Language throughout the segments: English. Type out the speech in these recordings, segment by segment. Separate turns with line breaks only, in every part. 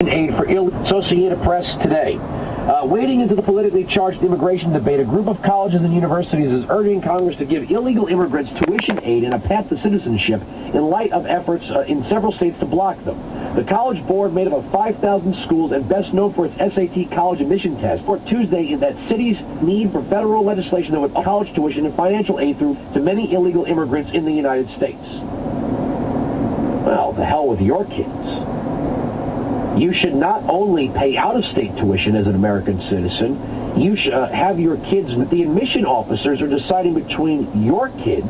Aid for Associated Press today. Wading into the politically charged immigration debate, a group of colleges and universities is urging Congress to give illegal immigrants tuition aid and a path to citizenship in light of efforts in several states to block them. The College Board, made up of 5,000 schools and best known for its SAT college admission test, for Tuesday in that cities need for federal legislation that would college tuition and financial aid through to many illegal immigrants in the United States. Well, the hell with your kids. You should not only pay out-of-state tuition as an American citizen, you should have your kids, the admission officers are deciding between your kids,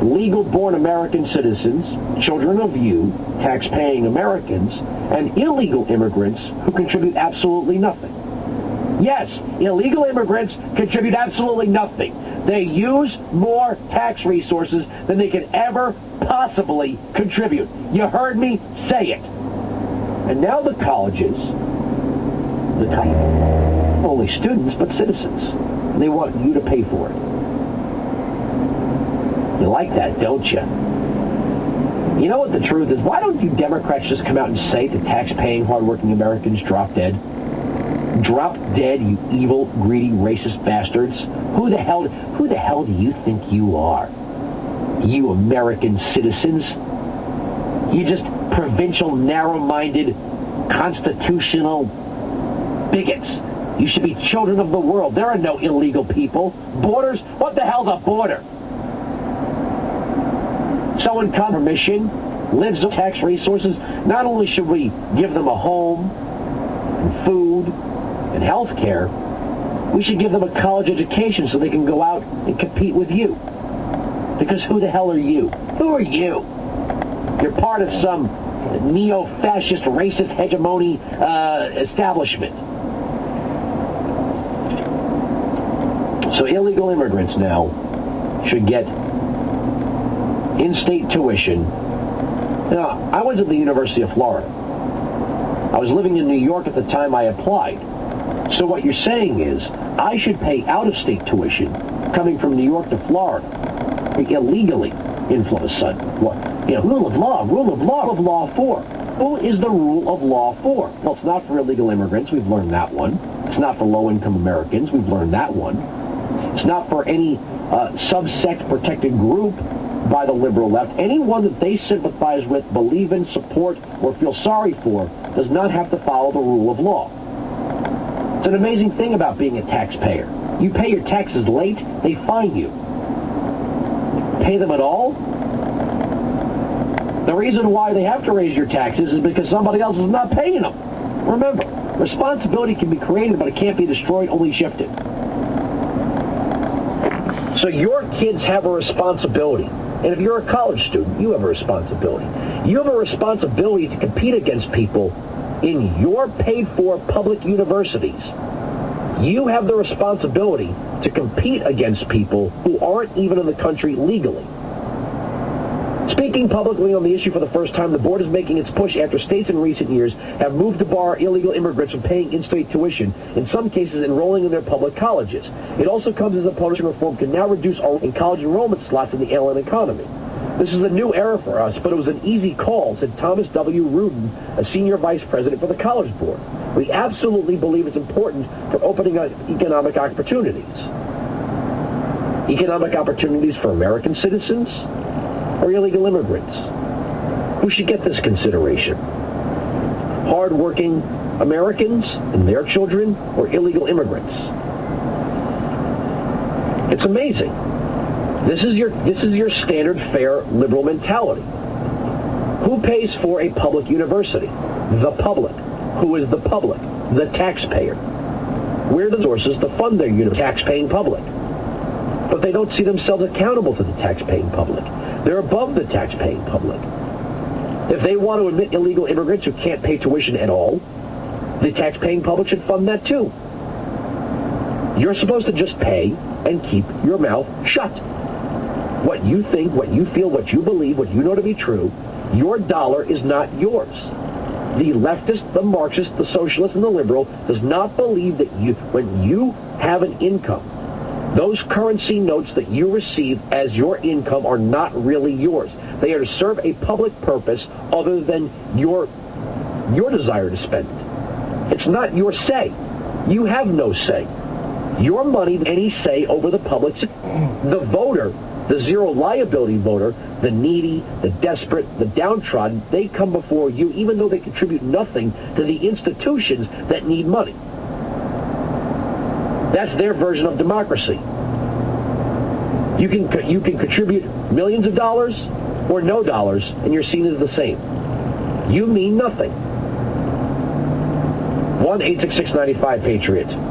legal-born American citizens, children of you, tax-paying Americans, and illegal immigrants who contribute absolutely nothing. Yes, illegal immigrants contribute absolutely nothing. They use more tax resources than they could ever possibly contribute. You heard me say it. And now the colleges, not only students, but citizens, they want you to pay for it. You like that, don't you? You know what the truth is? Why don't you Democrats just come out and say to tax-paying, hardworking Americans, drop dead? Drop dead, you evil, greedy, racist bastards. Who the hell do you think you are? You American citizens. You just provincial, narrow-minded, constitutional bigots. You should be children of the world. There are no illegal people. Borders? What the hell's a border? Someone comes on permission, lives on tax resources. Not only should we give them a home, and food, and health care, we should give them a college education so they can go out and compete with you. Because who the hell are you? Who are you? You're part of some neo-fascist, racist hegemony establishment. So illegal immigrants now should get in-state tuition. Now, I went to the University of Florida. I was living in New York at the time I applied. So what you're saying is I should pay out-of-state tuition coming from New York to Florida illegally in Florida, son. What? Rule of law for. Who is the rule of law for? Well, it's not for illegal immigrants. We've learned that one. It's not for low-income Americans. We've learned that one. It's not for any subsect protected group by the liberal left. Anyone that they sympathize with, believe in, support, or feel sorry for does not have to follow the rule of law. It's an amazing thing about being a taxpayer. You pay your taxes late, they fine you. Pay them at all? The reason why they have to raise your taxes is because somebody else is not paying them. Remember, responsibility can be created, but it can't be destroyed, only shifted. So your kids have a responsibility. And if you're a college student, you have a responsibility. You have a responsibility to compete against people in your paid-for public universities. You have the responsibility to compete against people who aren't even in the country legally. Speaking publicly on the issue for the first time, the board is making its push after states in recent years have moved to bar illegal immigrants from paying in-state tuition, in some cases enrolling in their public colleges. It also comes as opponents reform can now reduce in college enrollment slots in the alien economy. This is a new era for us, but it was an easy call, said Thomas W. Rudin, a senior vice president for the College Board. We absolutely believe it's important for opening up economic opportunities. Economic opportunities for American citizens or illegal immigrants? Who should get this consideration? Hard-working Americans and their children or illegal immigrants? It's amazing. This is your standard fare liberal mentality. Who pays for a public university? The public. Who is the public? The taxpayer. Where are the sources to fund their tax-paying public? But they don't see themselves accountable to the tax-paying public. They're above the tax-paying public. If they want to admit illegal immigrants who can't pay tuition at all, the tax-paying public should fund that too. You're supposed to just pay and keep your mouth shut. What you think, what you feel, what you believe, what you know to be true, your dollar is not yours. The leftist, the Marxist, the socialist, and the liberal does not believe that when you have an income, those currency notes that you receive as your income are not really yours. They are to serve a public purpose other than your your desire to spend it. It's not your say. You have no say. Your money, any say over the public's. The voter, the zero liability voter, the needy, the desperate, the downtrodden, they come before you even though they contribute nothing to the institutions that need money. That's their version of democracy. You can contribute millions of dollars or no dollars, and you're seen as the same. You mean nothing. 1-866-95-PATRIOT.